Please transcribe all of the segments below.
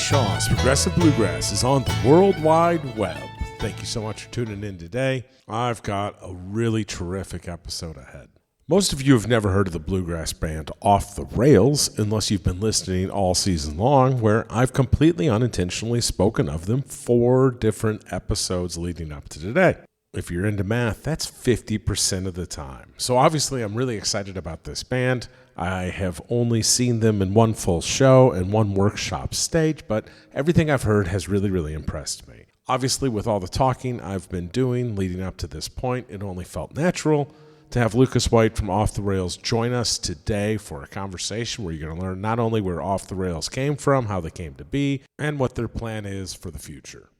Shaw's Progressive Bluegrass is on the World Wide Web. Thank you so much for tuning in today. I've got a really terrific episode ahead. Most of you have never heard of the bluegrass band Off the Rails unless you've been listening all season long, where I've completely unintentionally spoken of them 4 different episodes leading up to today. If you're into math, that's 50% of the time. So obviously I'm really excited about this band. I have only seen them in 1 full show and 1 workshop stage, but everything I've heard has really, really impressed me. Obviously, with all the talking I've been doing leading up to this point, it only felt natural to have Lucas White from Off the Rails join us today for a conversation where you're going to learn not only where Off the Rails came from, how they came to be, and what their plan is for the future.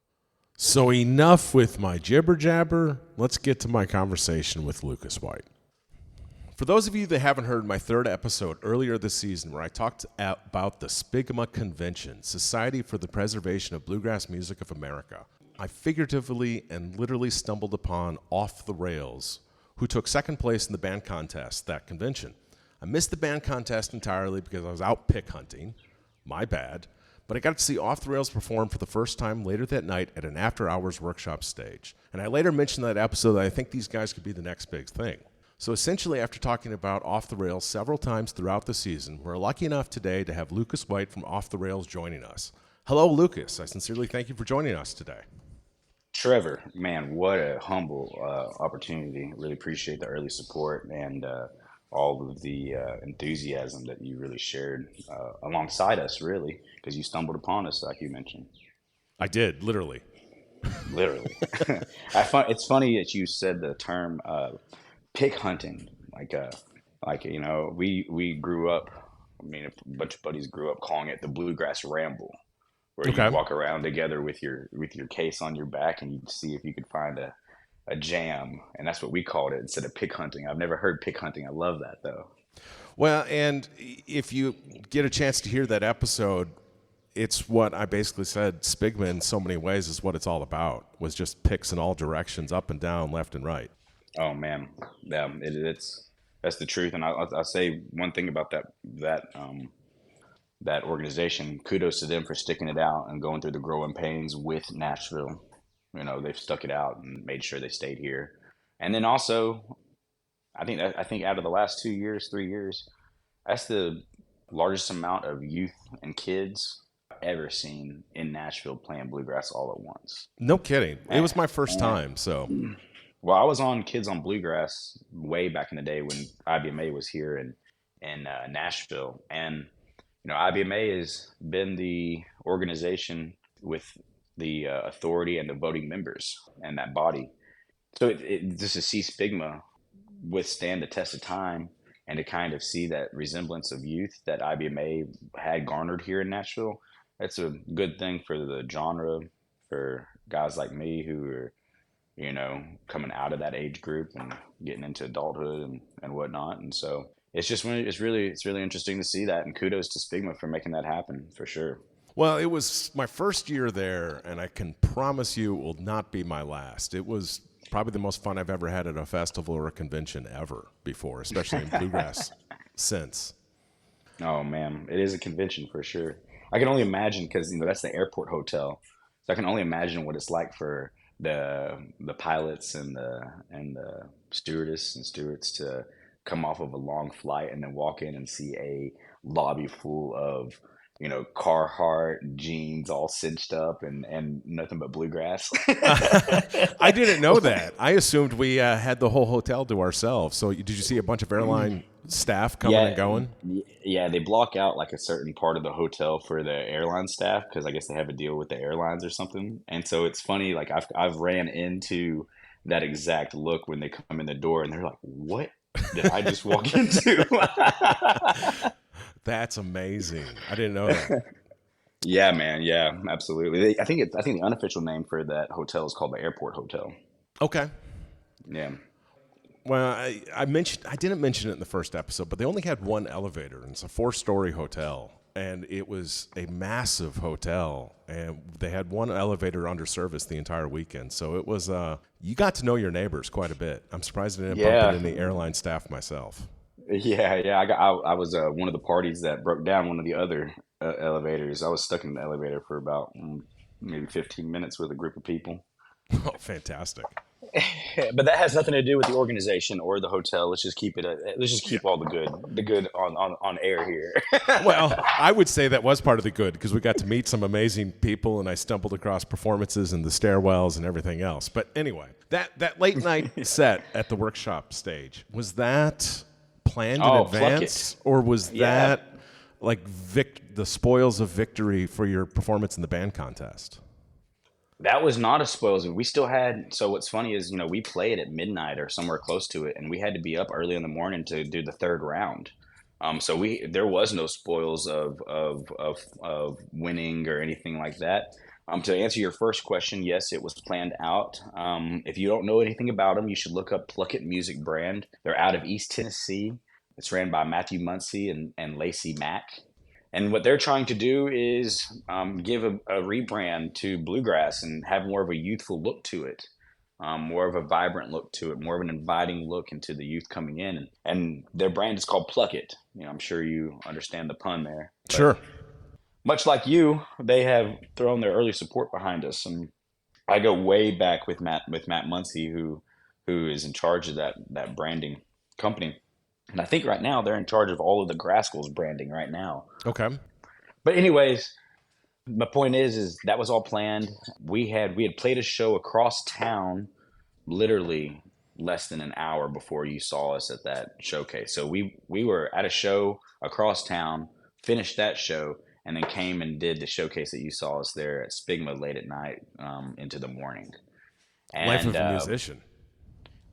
So enough with my jibber-jabber. Let's get to my conversation with Lucas White. For those of you that haven't heard my 3rd episode earlier this season where I talked about the SPBGMA Convention, Society for the Preservation of Bluegrass Music of America, I figuratively and literally stumbled upon Off the Rails, who took 2nd place in the band contest that convention. I missed the band contest entirely because I was out pick hunting. My bad. But I got to see Off the Rails perform for the first time later that night at an after-hours workshop stage. And I later mentioned in that episode that I think these guys could be the next big thing. So essentially, after talking about Off the Rails several times throughout the season, we're lucky enough today to have Lucas White from Off the Rails joining us. Hello, Lucas. I sincerely thank you for joining us today. Trevor, man, what a humble opportunity. Really appreciate the early support and all of the enthusiasm that you really shared alongside us, really, because you stumbled upon us, like you mentioned. I did, literally. Literally. It's funny that you said the term pig hunting. We grew up, a bunch of buddies grew up calling it the Bluegrass Ramble, where you walk around together with your case on your back and you'd see if you could find a jam, and that's what we called it instead of pig hunting. I've never heard pig hunting. I love that though. Well, and if you get a chance to hear that episode, it's what I basically said. SPBGMA in so many ways is what it's all about. Was just picks in all directions, up and down, left and right. Oh man, yeah, that's the truth. And I'll say one thing about that organization. Kudos to them for sticking it out and going through the growing pains with Nashville. They've stuck it out and made sure they stayed here. And then also, I think out of the last 3 years, that's the largest amount of youth and kids I've ever seen in Nashville playing bluegrass all at once. No kidding. It was my first time, so. Well, I was on Kids on Bluegrass way back in the day when IBMA was here in Nashville. And, IBMA has been the organization with the authority and the voting members and that body. So just to see SPBGMA withstand the test of time and to kind of see that resemblance of youth that IBMA had garnered here in Nashville, that's a good thing for the genre, for guys like me who are, coming out of that age group and getting into adulthood and whatnot. And so it's really interesting to see that, and kudos to SPBGMA for making that happen for sure. Well, it was my first year there, and I can promise you it will not be my last. It was probably the most fun I've ever had at a festival or a convention ever before, especially in bluegrass since. Oh, man, it is a convention for sure. I can only imagine, because that's the airport hotel, so I can only imagine what it's like for the pilots and the stewardess and stewards to come off of a long flight and then walk in and see a lobby full of Carhartt jeans all cinched up and nothing but bluegrass. I didn't know that. I assumed we had the whole hotel to ourselves. So did you see a bunch of airline staff coming and going? Yeah, they block out like a certain part of the hotel for the airline staff because I guess they have a deal with the airlines or something. And so it's funny, like I've ran into that exact look when they come in the door and they're like, "What did I just walk into?" That's amazing. I didn't know that. Yeah, man. Yeah, absolutely. I think the unofficial name for that hotel is called the Airport Hotel. Okay. Yeah. Well, I didn't mention it in the first episode, but they only had 1 elevator, and it's a 4-story hotel, and it was a massive hotel, and they had 1 elevator under service the entire weekend. So it was you got to know your neighbors quite a bit. I'm surprised I didn't bump into any airline staff myself. Yeah. I was one of the parties that broke down one of the other elevators. I was stuck in the elevator for about maybe 15 minutes with a group of people. Oh, fantastic. But that has nothing to do with the organization or the hotel. Let's just keep it. Let's just Yeah. keep all the good on air here. Well, I would say that was part of the good because we got to meet some amazing people and I stumbled across performances and the stairwells and everything else. But anyway, that late night set at the workshop stage, was that planned in Oh, Pluck advance or was Yeah, that like the spoils of victory for your performance in the band contest? that was not a spoils. We still had. So what's funny is, we played at midnight or somewhere close to it, and we had to be up early in the morning to do the third round. So there was no spoils of winning or anything like that. To answer your first question, yes, it was planned out. If you don't know anything about them, you should look up Pluck Music Brand. They're out of East Tennessee. It's ran by Matthew Muncie and Lacey Mack. And what they're trying to do is give a rebrand to Bluegrass and have more of a youthful look to it, more of a vibrant look to it, more of an inviting look into the youth coming in. And their brand is called Pluck It. I'm sure you understand the pun there. But Sure. much like you, they have thrown their early support behind us. And I go way back with Matt Muncie, who is in charge of that branding company. And I think right now they're in charge of all of the Graskell's branding right now. Okay. But anyways, my point is that was all planned. We had played a show across town, literally less than an hour before you saw us at that showcase. So we were at a show across town, finished that show, and then came and did the showcase that you saw us there at SPBGMA late at night into the morning. Life And of a musician.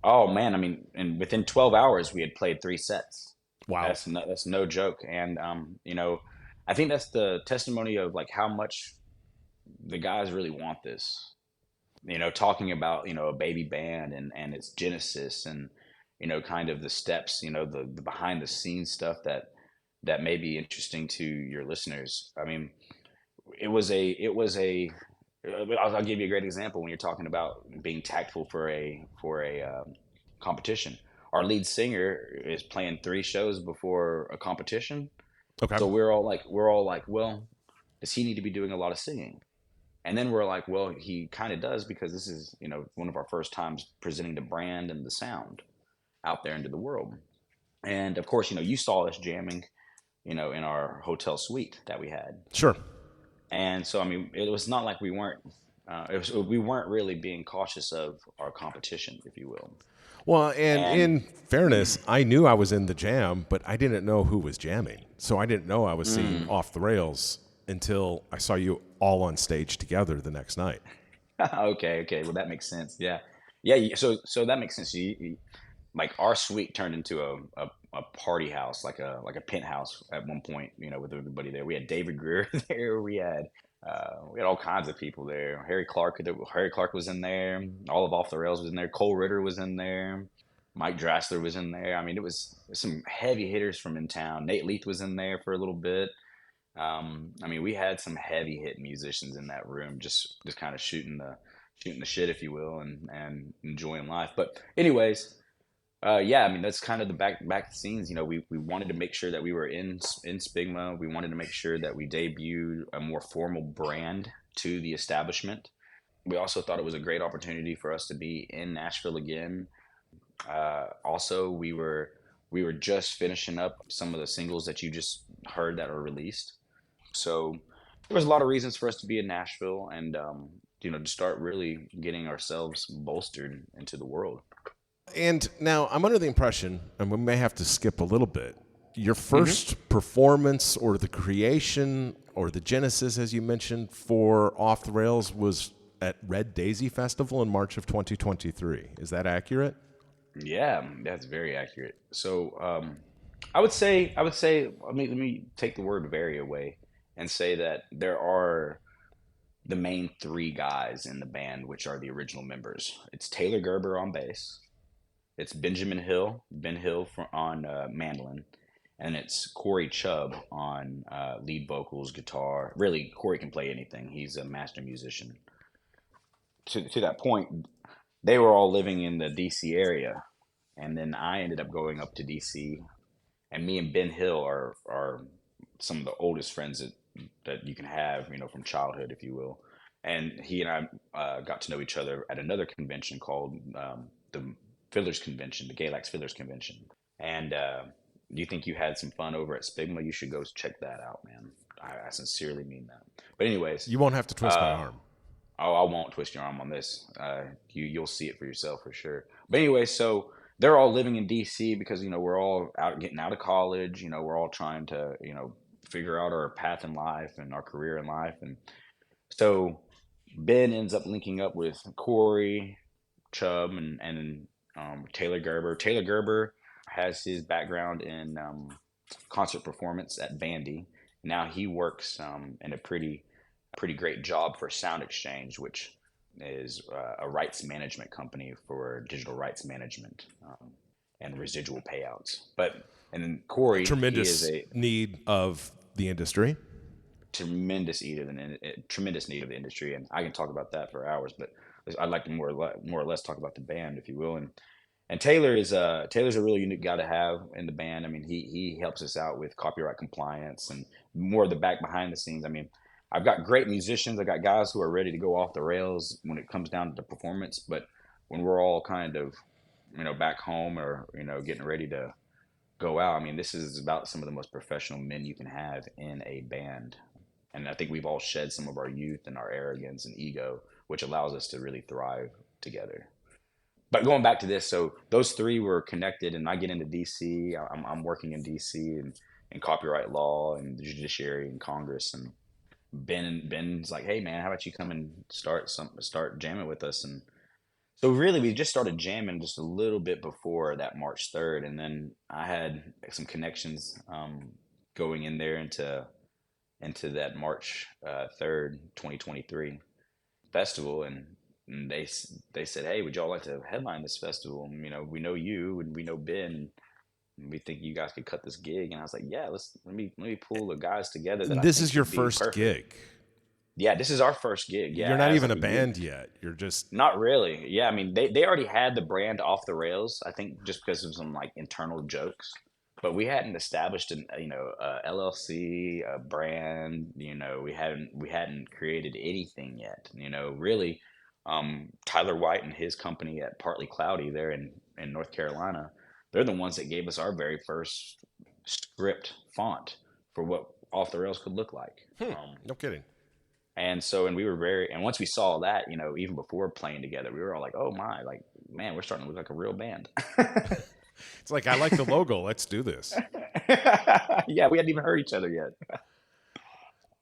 oh man, I mean, and within 12 hours we had played 3 sets. Wow. That's no joke. And I think that's the testimony of like how much the guys really want this. Talking about a baby band and its genesis and kind of the steps, the behind the scenes stuff that may be interesting to your listeners. I mean, I'll give you a great example when you're talking about being tactful for a competition. Our lead singer is playing 3 shows before a competition, Okay. so we're all like, well, does he need to be doing a lot of singing? And then we're like, well, he kind of does because this is one of our first times presenting the brand and the sound out there into the world. And of course, you saw us jamming, in our hotel suite that we had. Sure. And so, I mean, it was not like we weren't really being cautious of our competition, if you will. Well, and And in fairness, I knew I was in the jam, but I didn't know who was jamming. So I didn't know I was singing Off the Rails until I saw you all on stage together the next night. okay, well, that makes sense. Yeah. So that makes sense. Like our suite turned into a party house, like a penthouse at one point. With everybody there. We had David Greer there. We had all kinds of people there. Harry Clark was in there. All of Off the Rails was in there. Cole Ritter was in there. Mike Drasler was in there. I mean, it was some heavy hitters from in town. Nate Leith was in there for a little bit. I mean, we had some heavy hit musicians in that room, just kind of shooting the shit, if you will, and enjoying life. But anyways, yeah, I mean that's kind of the back the scenes. We wanted to make sure that we were in SPBGMA. We wanted to make sure that we debuted a more formal brand to the establishment. We also thought it was a great opportunity for us to be in Nashville again. Also, we were just finishing up some of the singles that you just heard that were released. So there was a lot of reasons for us to be in Nashville and to start really getting ourselves bolstered into the world. And now I'm under the impression, and we may have to skip a little bit, your first performance or the creation or the genesis, as you mentioned, for Off the Rails was at Red Daisy Festival in March of 2023. Is that accurate? Yeah, that's very accurate. So I would say let me take the word "very" away and say that there are the main 3 guys in the band, which are the original members. It's Taylor Gerber on bass, it's Ben Hill on mandolin, and it's Corey Chubb on lead vocals, guitar. Really, Corey can play anything. He's a master musician. To that point, they were all living in the DC area, and then I ended up going up to DC, and me and Ben Hill are some of the oldest friends that you can have, from childhood, if you will. And he and I got to know each other at another convention called the Fiddlers Convention, the Galax Fiddlers Convention. And you think you had some fun over at SPBGMA? You should go check that out, man. I sincerely mean that. But anyways, You won't have to twist my arm. oh, I won't twist your arm on this. You'll see it for yourself for sure. But anyway, so they're all living in DC because we're all out getting out of college. We're all trying to figure out our path in life and our career in life. And so Ben ends up linking up with Corey Chubb and Taylor Gerber. Taylor Gerber has his background in concert performance at Vandy. Now he works in a pretty great job for Sound Exchange, which is a rights management company for digital rights management and residual payouts. And then Corey, Tremendous he is a need of the industry. tremendous need of the industry, and I can talk about that for hours. But I'd like to more or less talk about the band, if you will. And Taylor's a really unique guy to have in the band. I mean, he helps us out with copyright compliance and more of the back behind the scenes. I mean, I've got great musicians. I got guys who are ready to go off the rails when it comes down to performance. But when we're all kind of, back home or, getting ready to go out, I mean, this is about some of the most professional men you can have in a band. And I think we've all shed some of our youth and our arrogance and ego, which allows us to really thrive together. But going back to this, so those three were connected, and I get into DC. I'm working in DC and in copyright law and the judiciary and Congress. And Ben's like, "Hey man, how about you come and start jamming with us?" And so really, we just started jamming just a little bit before that March 3rd, and then I had some connections going in there into that March 3rd, 2023 festival, and they said, "Hey, would y'all like to headline this festival? And, we know you and we know Ben. And we think you guys could cut this gig." And I was like, "Yeah, let me pull the guys together." This is your first gig. Yeah, this is our first gig. Yeah, you're not even a band yet. You're just not really. Yeah, I mean, they already had the brand off the rails. I think just because of some internal jokes, but we hadn't established a LLC, a brand. We hadn't created anything yet. Really. Tyler White and his company at Partly Cloudy there in North Carolina, they're the ones that gave us our very first script font for what Off the Rails could look like. No kidding. And we were and once we saw that, even before playing together, we were all like, "Oh my, man, we're starting to look like a real band." It's like, I like the logo. Let's do this. Yeah, we hadn't even heard each other yet.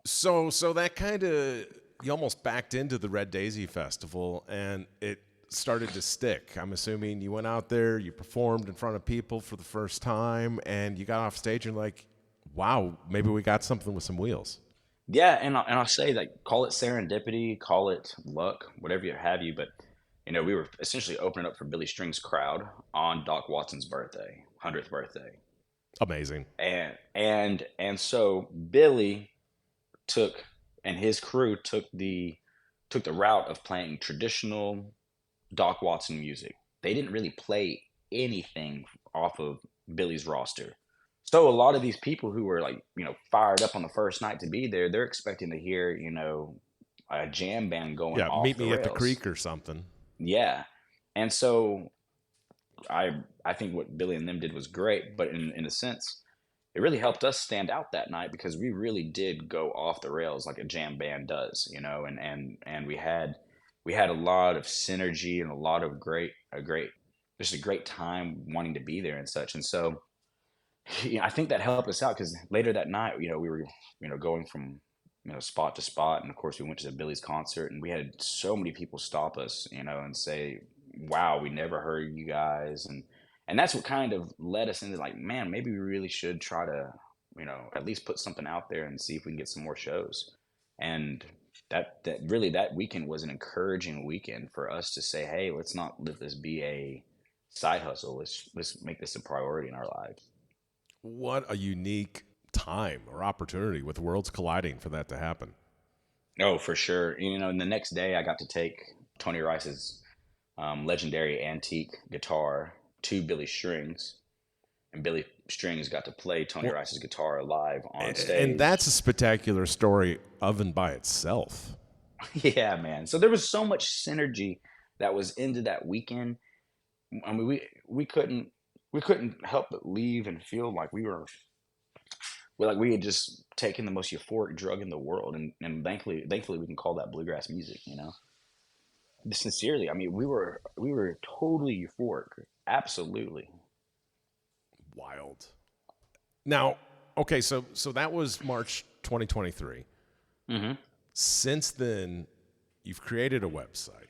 So that kind of, you almost backed into the Red Daisy Festival, and it started to stick. I'm assuming you went out there, you performed in front of people for the first time, and you got off stage and like, wow, maybe we got something with some wheels. Yeah, and I'll say, call it serendipity, call it luck, whatever you have you, but we were essentially opening up for Billy String's crowd on Doc Watson's birthday, 100th birthday. Amazing. And so Billy and his crew took the route of playing traditional Doc Watson music. They didn't really play anything off of Billy's roster. So a lot of these people who were fired up on the first night to be there, they're expecting to hear, a jam band going off meet the me rails. At the creek or something. Yeah. And so I think what Billy and them did was great, but in a sense, it really helped us stand out that night because we really did go off the rails like a jam band does, and we had a lot of synergy and a lot of a great time wanting to be there and such. And so I think that helped us out because later that night, we were, going from, spot to spot. And of course we went to Billy's concert and we had so many people stop us, and say, "Wow, we never heard you guys." And that's what kind of led us into man, maybe we really should try to, at least put something out there and see if we can get some more shows. And that weekend was an encouraging weekend for us to say, "Hey, let's not let this be a side hustle. Let's make this a priority in our lives." What a unique time or opportunity with worlds colliding for that to happen. Oh, for sure. And the next day I got to take Tony Rice's legendary antique guitar to Billy Strings, and Billy Strings got to play Tony Rice's guitar live on And stage. that's a spectacular story of and by itself. Yeah, man. So there was so much synergy that was into that weekend. I mean, we couldn't help but leave and feel like we had just taken the most euphoric drug in the world, and thankfully we can call that bluegrass music. Sincerely, I mean, we were totally euphoric, absolutely. Wild. Now, okay, so that was March 2023. Mm-hmm. Since then, you've created a website.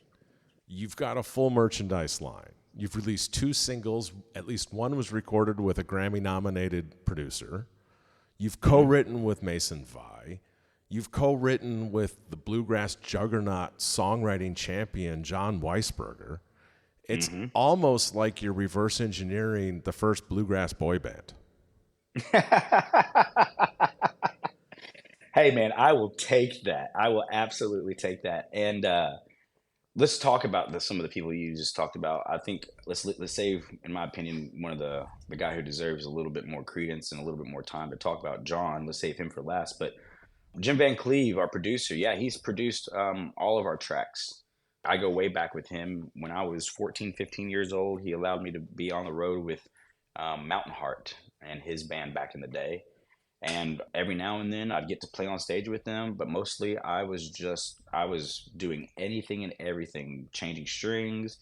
You've got a full merchandise line. You've released 2 singles. At least one was recorded with a Grammy-nominated producer. You've co-written with Mason Vi. You've co-written with the bluegrass juggernaut songwriting champion Jon Weisberger. It's almost like you're reverse engineering the first bluegrass boy band. Hey, man, I will take that. I will absolutely take that. And let's talk about some of the people you just talked about. I think let's save, in my opinion, one of the guy who deserves a little bit more credence and a little bit more time to talk about, John. Let's save him for last. But Jim Van Cleve, our producer, yeah, he's produced all of our tracks. I go way back with him. When I was 14, 15 years old, he allowed me to be on the road with Mountain Heart and his band back in the day. And every now and then I'd get to play on stage with them, but mostly I was doing anything and everything, changing strings,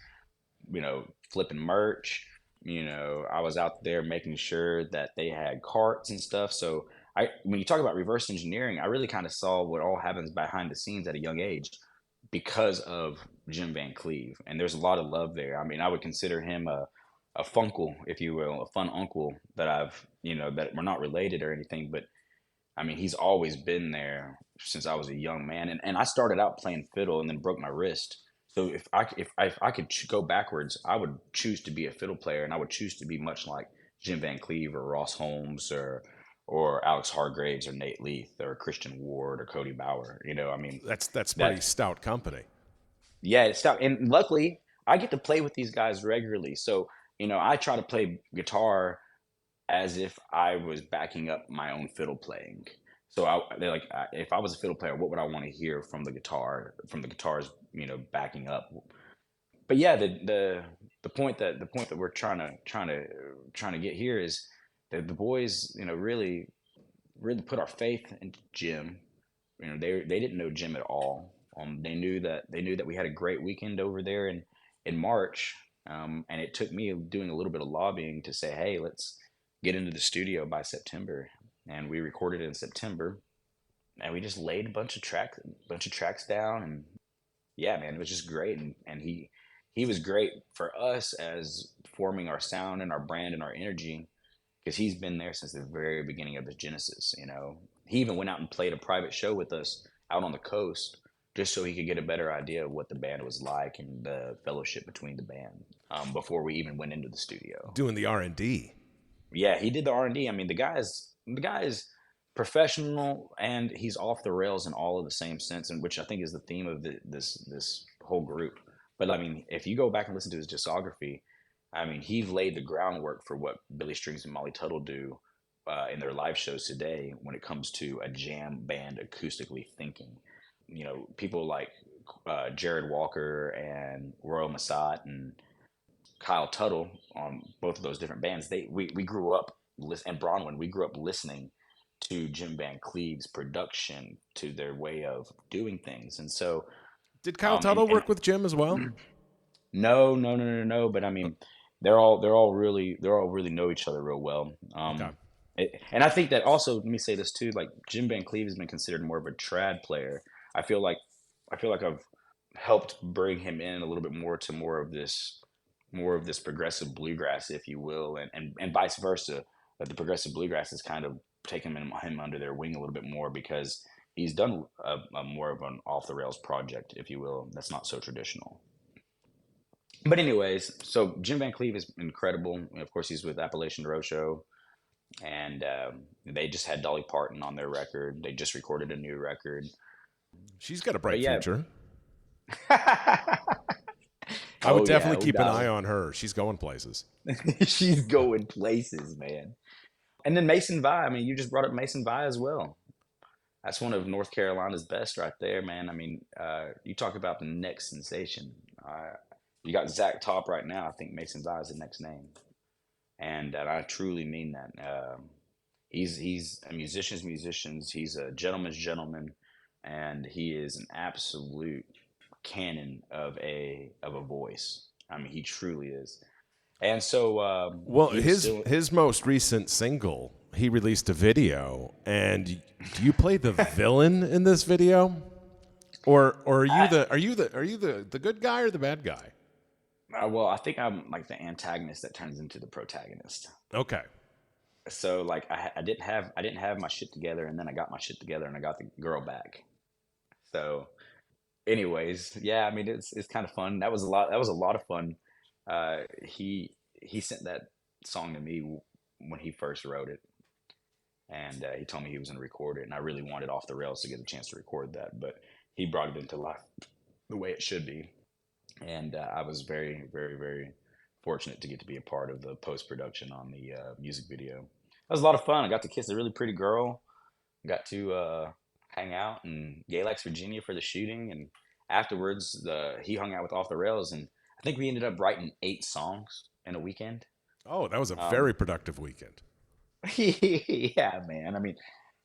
flipping merch. I was out there making sure that they had carts and stuff. So when you talk about reverse engineering, I really kind of saw what all happens behind the scenes at a young age because of Jim Van Cleve. And there's a lot of love there. I mean, I would consider him a funkle, if you will, a fun uncle that that we're not related or anything, but I mean, he's always been there since I was a young man. And I started out playing fiddle and then broke my wrist. So if I could go backwards, I would choose to be a fiddle player, and I would choose to be much like Jim Van Cleve or Ross Holmes or Alex Hargraves or Nate Leith or Christian Ward or Cody Bauer. I mean, That's pretty stout company. yeah, it's tough. And luckily, I get to play with these guys regularly. So, I try to play guitar as if I was backing up my own fiddle playing. So they're like, if I was a fiddle player, what would I want to hear from the guitars, backing up? But yeah, the point that we're trying to get here is that the boys, really put our faith into Jim. They didn't know Jim at all. They knew that we had a great weekend over there in March, and it took me doing a little bit of lobbying to say, hey, let's get into the studio by September. And we recorded in September, and we just laid a bunch of tracks down, and yeah, man, it was just great. And he was great for us as forming our sound and our brand and our energy, because he's been there since the very beginning of the genesis. He even went out and played a private show with us out on the coast, just so he could get a better idea of what the band was like and the fellowship between the band, before we even went into the studio. Doing the R&D. Yeah, he did the R&D. I mean, the guy is professional, and he's off the rails in all of the same sense, and which I think is the theme of this whole group. But I mean, if you go back and listen to his discography, I mean, he laid the groundwork for what Billy Strings and Molly Tuttle do in their live shows today when it comes to a jam band acoustically thinking. People like Jared Walker and Royal Massat and Kyle Tuttle on both of those different bands. We grew up, and Bronwyn, we grew up listening to Jim Van Cleve's production, to their way of doing things. And so, did Kyle Tuttle work with Jim as well? No. But I mean, they're all really know each other real well. Okay. And I think that also, let me say this too, like Jim Van Cleve has been considered more of a trad player. I feel like I've helped bring him in a little bit more to more of this progressive bluegrass, if you will, and vice versa. That the progressive bluegrass has kind of taken him under their wing a little bit more, because he's done a more of an off the rails project, if you will, that's not so traditional. But anyways, so Jim Van Cleve is incredible. Of course, he's with Appalachian Roadshow, and they just had Dolly Parton on their record. They just recorded a new record. She's got a bright future. I Oh, would definitely yeah, keep an eye on her. She's going places. She's going places, man. And then Mason Vi. I mean, you just brought up Mason Vi as well. That's one of North Carolina's best right there, man. I mean, you talk about the next sensation. You got Zach Top right now. I think Mason Vi is the next name, and I truly mean that. He's a musician's musicians. He's a gentleman's gentleman, and he is an absolute cannon of a voice. I mean, he truly is. And so Well, he was still. his most recent single, he released a video, and do you play the villain in this video, or are you the good guy or the bad guy? Well, I think I'm like the antagonist that turns into the protagonist. Okay. So like I didn't have my shit together, and then I got my shit together, and I got the girl back. So, anyways, yeah, I mean it's kind of fun. That was a lot of fun. He sent that song to me when he first wrote it, and he told me he was going to record it, and I really wanted Off the Rails to get a chance to record that, but he brought it into life the way it should be, and I was very, very, very fortunate to get to be a part of the post production on the music video. That was a lot of fun. I got to kiss a really pretty girl. Got to hang out in Galax, Virginia for the shooting, and afterwards, he hung out with Off the Rails, and I think we ended up writing 8 songs in a weekend. Oh, that was a Um, very productive weekend. yeah, man. I mean,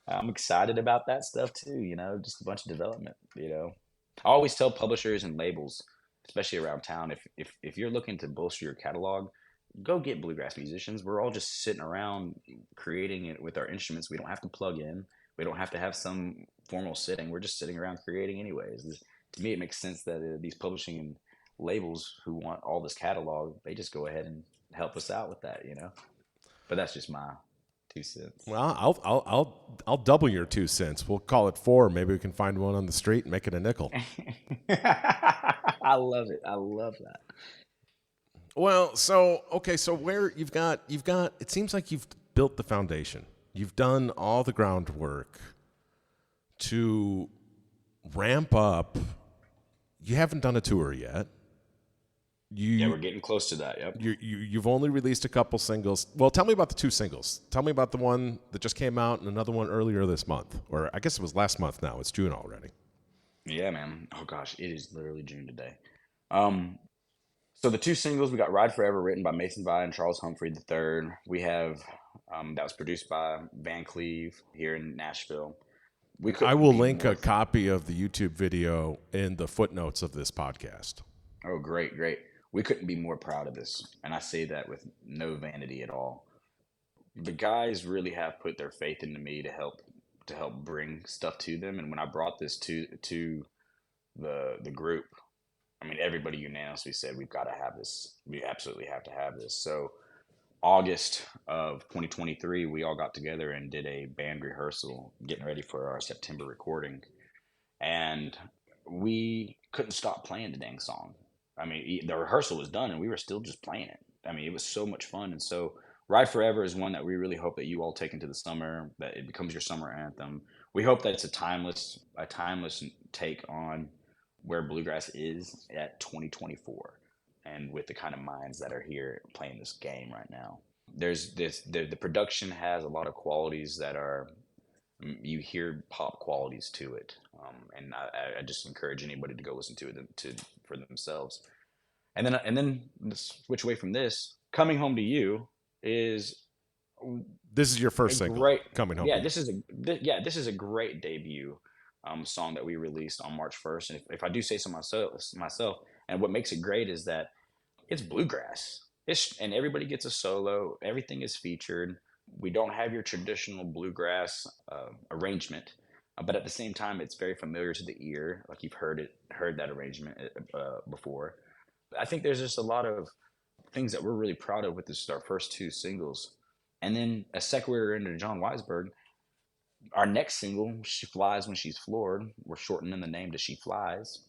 I'm excited about that stuff too. Just a bunch of development. I always tell publishers and labels, especially around town, if you're looking to bolster your catalog, go get bluegrass musicians. We're all just sitting around creating it with our instruments. We don't have to plug in. We don't have to have some formal sitting. We're just sitting around creating anyways. To me, it makes sense that these publishing and labels who want all this catalog, they just go ahead and help us out with that. But that's just my 2 cents. Well, I'll double your 2 cents. We'll call it four. Maybe we can find one on the street and make it a nickel. I love it. I love that. Well, so okay, so where you've got it seems like you've built the foundation. You've done all the groundwork to ramp up. You haven't done a tour yet. Yeah, we're getting close to that. Yep. You've only released a couple singles. Well, tell me about the 2 singles. Tell me about the one that just came out and another one earlier this month. Or I guess it was last month now. It's June already. Yeah, man. Oh gosh, it is literally June today. So the 2 singles, we got "Ride Forever," written by Mason Vi and Charles Humphrey III. We have that was produced by Van Cleve here in Nashville. We I couldn't will be link more. a copy of the YouTube video in the footnotes of this podcast. Oh, great, great. We couldn't be more proud of this, and I say that with no vanity at all. The guys really have put their faith into me to help bring stuff to them, and when I brought this to the group, I mean, everybody unanimously said we've got to have this. We absolutely have to have this. So August of 2023, we all got together and did a band rehearsal, getting ready for our September recording, and we couldn't stop playing the dang song. I mean, the rehearsal was done, and we were still just playing it. I mean, it was so much fun, and so "Ride Forever" is one that we really hope that you all take into the summer, that it becomes your summer anthem. We hope that it's a timeless take on where bluegrass is at 2024, and with the kind of minds that are here playing this game right now. There's the production has a lot of qualities that are, you hear pop qualities to it, and I just encourage anybody to go listen to it for themselves. And then the switch away from this, "Coming Home to You" is This is your a first single, great. Coming Home to Yeah, You. this is a great debut song that we released on March 1st. And if I do say so myself, and what makes it great is that it's bluegrass. And everybody gets a solo. Everything is featured. We don't have your traditional bluegrass arrangement, but at the same time, it's very familiar to the ear. Like you've heard that arrangement before. I think there's just a lot of things that we're really proud of with this, our first 2 singles. And then a sequitur into Jon Weisberg, our next single, "She Flies When She's Floored," we're shortening the name to "She Flies."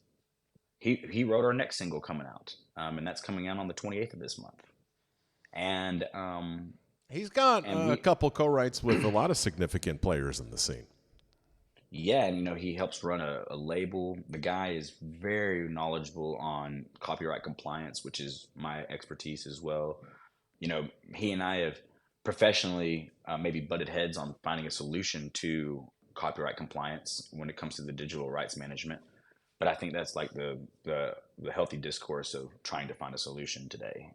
He wrote our next single coming out, and that's coming out on the 28th of this month. And He's got and a we couple co-writes with a lot of significant players in the scene. Yeah, and he helps run a label. The guy is very knowledgeable on copyright compliance, which is my expertise as well. He and I have professionally maybe butted heads on finding a solution to copyright compliance when it comes to the digital rights management. But I think that's like the healthy discourse of trying to find a solution today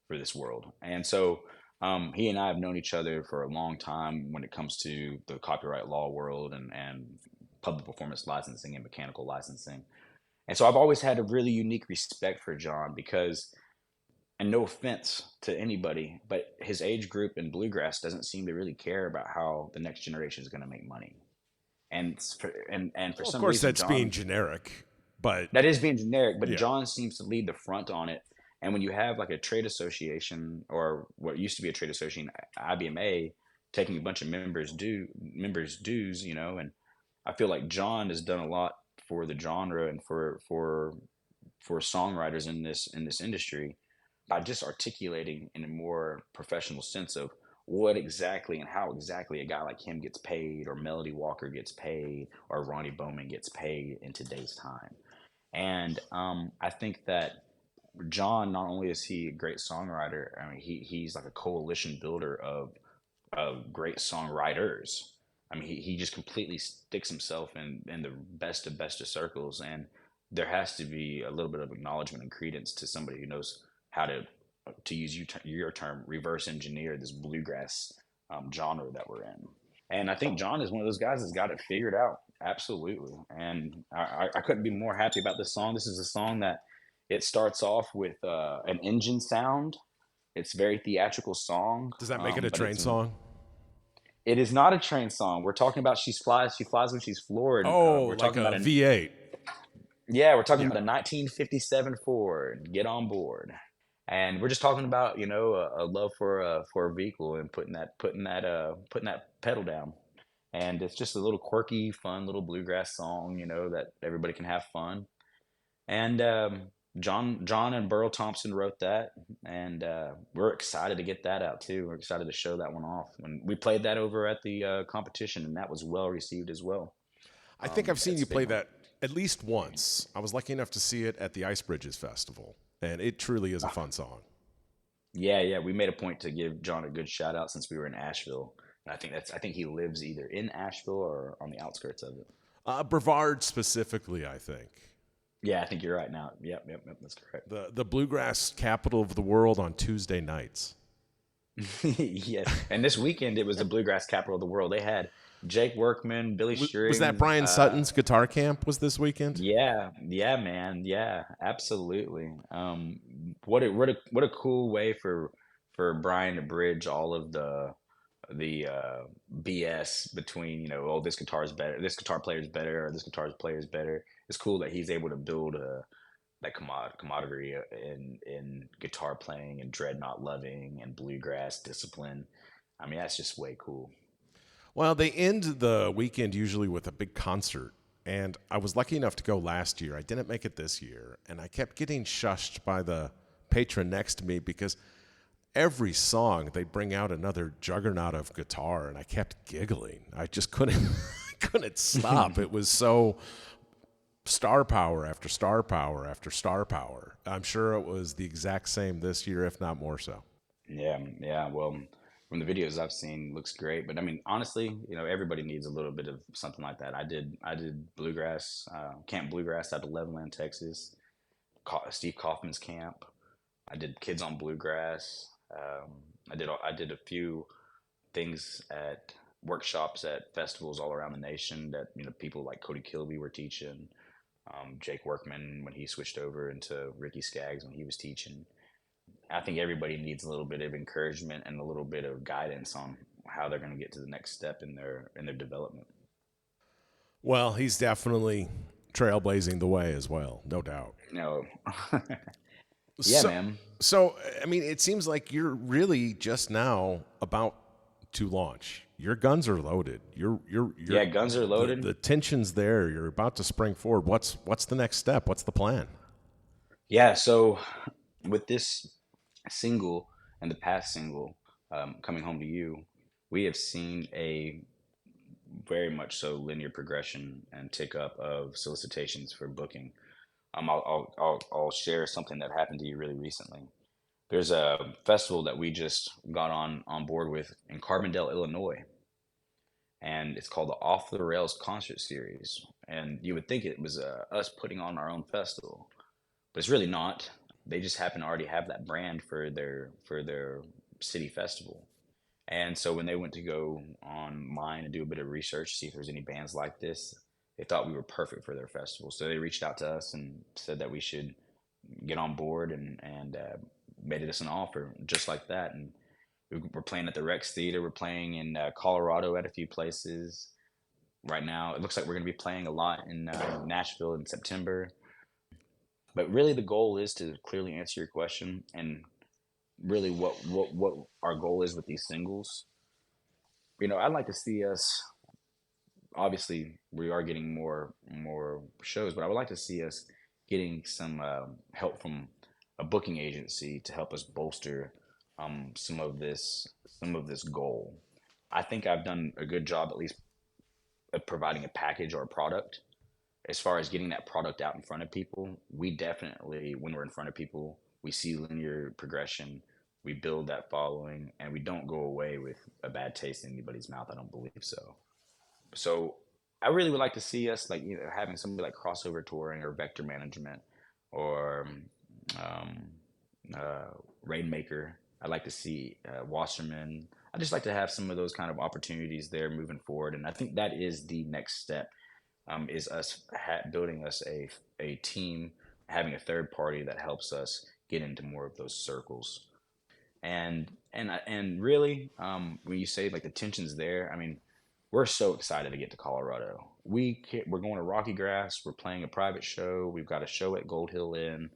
for this world. And so he and I have known each other for a long time when it comes to the copyright law world and public performance licensing and mechanical licensing. And so I've always had a really unique respect for John because, and no offense to anybody, but his age group in bluegrass doesn't seem to really care about how the next generation is going to make money. And for Well, of some course, reason, that's being John, generic, but that is being generic, but yeah. John seems to lead the front on it. And when you have like a trade association or what used to be a trade association, IBMA, taking a bunch of members dues, and I feel like John has done a lot for the genre and for songwriters in this industry by just articulating in a more professional sense of what exactly and how exactly a guy like him gets paid, or Melody Walker gets paid, or Ronnie Bowman gets paid in today's time. And I think that John, not only is he a great songwriter, I mean, he's like a coalition builder of great songwriters. I mean, he just completely sticks himself in the best of circles, and there has to be a little bit of acknowledgement and credence to somebody who knows how to use your term, reverse engineer this bluegrass genre that we're in. And I think John is one of those guys that's got it figured out. Absolutely. And I couldn't be more happy about this song. This is a song that it starts off with an engine sound. It's a very theatrical song, Does that make it a but train song? it is not a train song. We're talking about she flies when she's floored. Oh, We're like talking a about V8. yeah, we're talking Yeah. about a 1957 Ford. Get on board. And we're just talking about a love for a vehicle and putting that pedal down. And it's just a little quirky, fun little bluegrass song, that everybody can have fun. And John and Burl Thompson wrote that, and we're excited to get that out too. We're excited to show that one off. When we played that over at the competition, and that was well received as well. I think I've seen At you play SPBGMA. that at least once. I was lucky enough to see it at the Ice Bridges Festival, and it truly is a fun song. Yeah, yeah, we made a point to give John a good shout out since we were in Asheville, and I think he lives either in Asheville or on the outskirts of it. Brevard specifically, I think. Yeah, I think you're right now. Yep, yep, yep, that's correct. The bluegrass capital of the world on Tuesday nights. Yes, and this weekend it was the bluegrass capital of the world. They had Jake Workman, Billy Was that Strings. Brian Sutton's guitar camp was this weekend? Yeah, yeah, man, yeah, absolutely. What a cool way for Brian to bridge all of the BS between oh, this guitar is better, this guitar player is better, or this guitar player is better. It's cool that he's able to build that camaraderie in guitar playing and dreadnought loving and bluegrass discipline. I mean, that's just way cool. Well, they end the weekend usually with a big concert. And I was lucky enough to go last year. I didn't make it this year. And I kept getting shushed by the patron next to me because every song they bring out another juggernaut of guitar. And I kept giggling. I just couldn't, couldn't stop. It was so star power after star power after star power. I'm sure it was the exact same this year, if not more so. Yeah, yeah. Well, from the videos I've seen, looks great. But I mean, honestly, everybody needs a little bit of something like that. I did bluegrass, Camp Bluegrass out of Levelland, Texas. Steve Kaufman's camp. I did Kids on Bluegrass. I did a few things at workshops at festivals all around the nation that people like Cody Kilby were teaching. Jake Workman when he switched over into Ricky Skaggs when he was teaching. I think everybody needs a little bit of encouragement and a little bit of guidance on how they're going to get to the next step in their development. Well, he's definitely trailblazing the way as well, no doubt. No, yeah, So, man. so I mean, it seems like you're really just now about to launch. Your guns are loaded. Yeah, guns are loaded. The tension's there. You're about to spring forward. What's the next step? What's the plan? Yeah, so with this single and the past single, Coming Home to You, we have seen a very much so linear progression and tick up of solicitations for booking. I'll share something that happened to you really recently. There's a festival that we just got on board with in Carbondale, Illinois, and it's called the Off the Rails Concert Series. And you would think it was us putting on our own festival, but it's really not. They just happen to already have that brand for their city festival. And so when they went to go online and do a bit of research, see if there's any bands like this, they thought we were perfect for their festival. So they reached out to us and said that we should get on board, and made us an offer just like that. And we're playing at the Rex Theater. We're playing in Colorado at a few places. Right now, it looks like we're going to be playing a lot in Nashville in September. But really, the goal is to clearly answer your question, and really what our goal is with these singles. I'd like to see us. Obviously, we are getting more shows, but I would like to see us getting some help from a booking agency to help us bolster some of this goal. I think I've done a good job, at least, of providing a package or a product. As far as getting that product out in front of people, we definitely, when we're in front of people, we see linear progression. We build that following, and we don't go away with a bad taste in anybody's mouth. I don't believe so. So I really would like to see us, like, having somebody like crossover touring or vector management, or um, Rainmaker. I'd like to see Wasserman. I just like to have some of those kind of opportunities there moving forward, and I think that is the next step. Is us building us a team, having a third party that helps us get into more of those circles. And really, when you say like the tensions there, I mean, we're so excited to get to Colorado. We're going to Rocky Grass. We're playing a private show. We've got a show at Gold Hill Inn.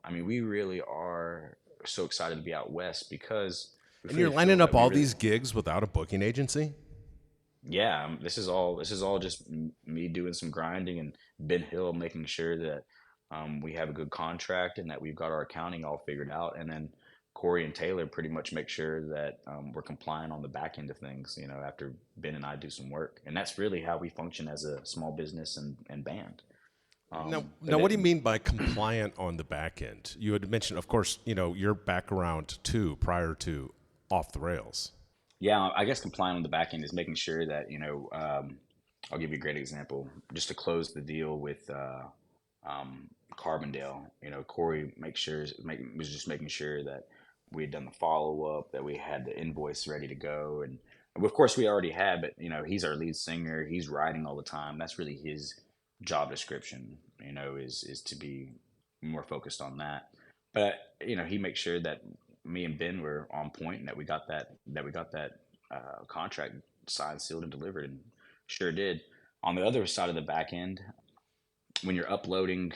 I mean, we really are so excited to be out west because we And really you're feel lining that up we all really, these gigs without a booking agency? yeah. This is all just me doing some grinding, and Ben Hill making sure that we have a good contract and that we've got our accounting all figured out, and then Corey and Taylor pretty much make sure that we're compliant on the back end of things. After Ben and I do some work, and that's really how we function as a small business and band. Now, But now, what do you mean by compliant on the back end? You had mentioned, of course, your background too, prior to Off the Rails. Yeah, I guess compliant on the back end is making sure that I'll give you a great example. Just to close the deal with Carbondale, Corey was just making sure that we had done the follow up, that we had the invoice ready to go, and of course we already had. But he's our lead singer. He's writing all the time. That's really his job description. Is to be more focused on that. But he makes sure that me and Ben were on point, and that we got that contract signed, sealed, and delivered, and sure did. On the other side of the back end, when you're uploading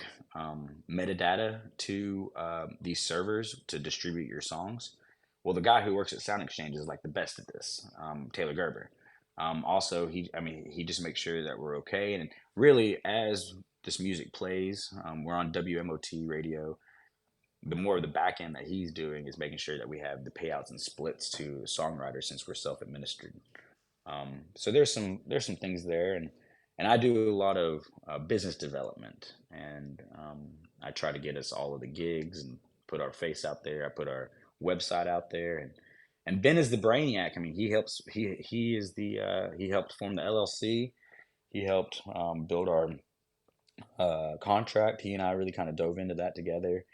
metadata to these servers to distribute your songs, well, the guy who works at Sound Exchange is like the best at this, Taylor Gerber. Also, he just makes sure that we're okay. And really, as this music plays, we're on WMOT radio. The more of the back end that he's doing is making sure that we have the payouts and splits to songwriters, since we're self-administered. So there's some things there, and I do a lot of business development, and I try to get us all of the gigs and put our face out there. I put our website out there, and Ben is the brainiac. I mean, he helped form the LLC. He helped build our contract. He and I really kind of dove into that together.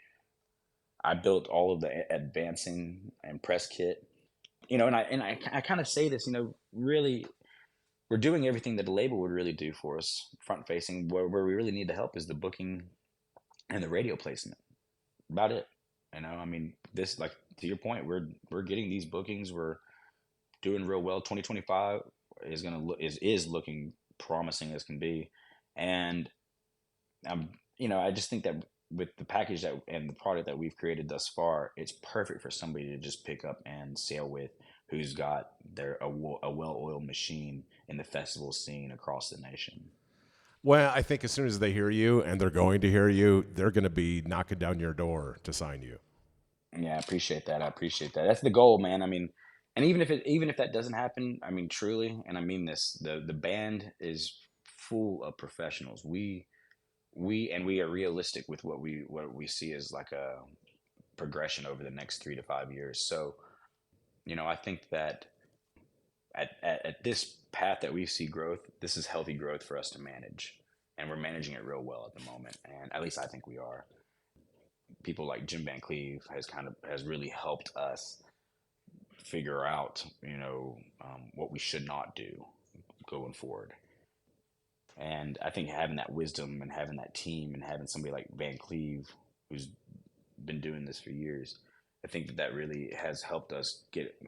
I built all of the advancing and press kit. And I kind of say this, really, we're doing everything that the label would really do for us, front facing. Where we really need the help is the booking and the radio placement. About it. I mean, this, like, to your point, we're getting these bookings. We're doing real well. 2025 is looking promising as can be, and I just think that with the package that and the product that we've created thus far, it's perfect for somebody to just pick up and sail with, who's got a well-oiled machine in the festival scene across the nation. Well, I think as soon as they hear you, and they're going to hear you, they're going to be knocking down your door to sign you. Yeah, I appreciate that. I appreciate that. That's the goal, man. I mean, and even if that doesn't happen, I mean, truly, and I mean this, the band is full of professionals. We are realistic with what we see as like progression over the next 3 to 5 years. So, I think that at this path that we see growth, this is healthy growth for us to manage. And we're managing it real well at the moment. And at least I think we are. People like Jim Van Cleve has really helped us figure out, what we should not do going forward. And I think having that wisdom and having that team and having somebody like Van Cleve, who's been doing this for years, I think that really has helped us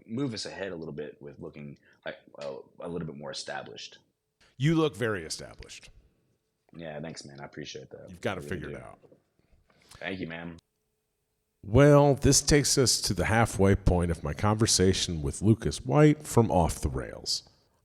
move us ahead a little bit with looking like a little bit more established. You look very established. Yeah, thanks, man. I appreciate that. You've got it figured out. Thank you, man. Well, this takes us to the halfway point of my conversation with Lucas White from Off the Rails.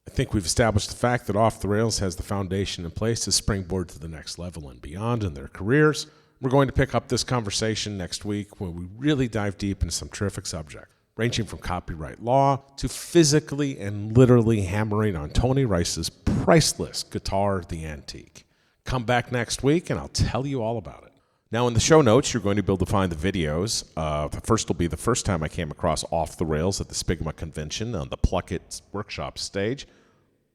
I think we've established the fact that Off the Rails has the foundation in place to springboard to the next level and beyond in their careers. We're going to pick up this conversation next week when we really dive deep into some terrific subjects, ranging from copyright law to physically and literally hammering on Tony Rice's priceless guitar, The Antique. Come back next week and I'll tell you all about it. Now, in the show notes, you're going to be able to find the videos. The first will be the first time I came across Off the Rails at the SPBGMA convention on the Pluck workshop stage,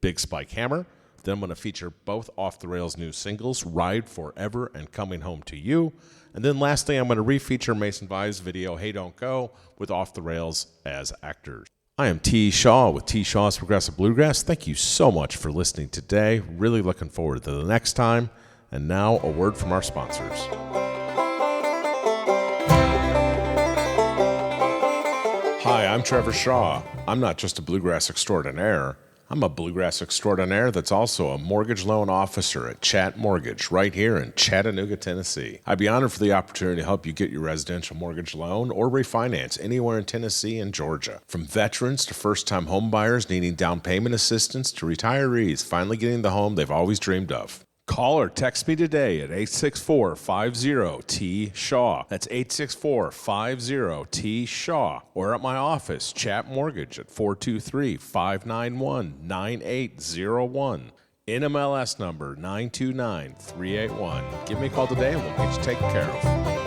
Big Spike Hammer. Then I'm going to feature both Off the Rails new singles, Ride Forever and Coming Home to You. And then lastly, I'm going to refeature Mason Vive's video, Hey Don't Go, with Off the Rails as actors. I am T. Shaw with T. Shaw's Progressive Bluegrass. Thank you so much for listening today. Really looking forward to the next time. And now, a word from our sponsors. Hi, I'm Trevor Shaw. I'm not just a bluegrass extraordinaire. I'm a bluegrass extraordinaire that's also a mortgage loan officer at Chat Mortgage right here in Chattanooga, Tennessee. I'd be honored for the opportunity to help you get your residential mortgage loan or refinance anywhere in Tennessee and Georgia. From veterans to first-time homebuyers needing down payment assistance to retirees finally getting the home they've always dreamed of. Call or text me today at 864-50-T-SHAW. That's 864-50-T-SHAW. Or at my office, Chat Mortgage at 423-591-9801. NMLS number 929381. Give me a call today and we'll get you taken care of.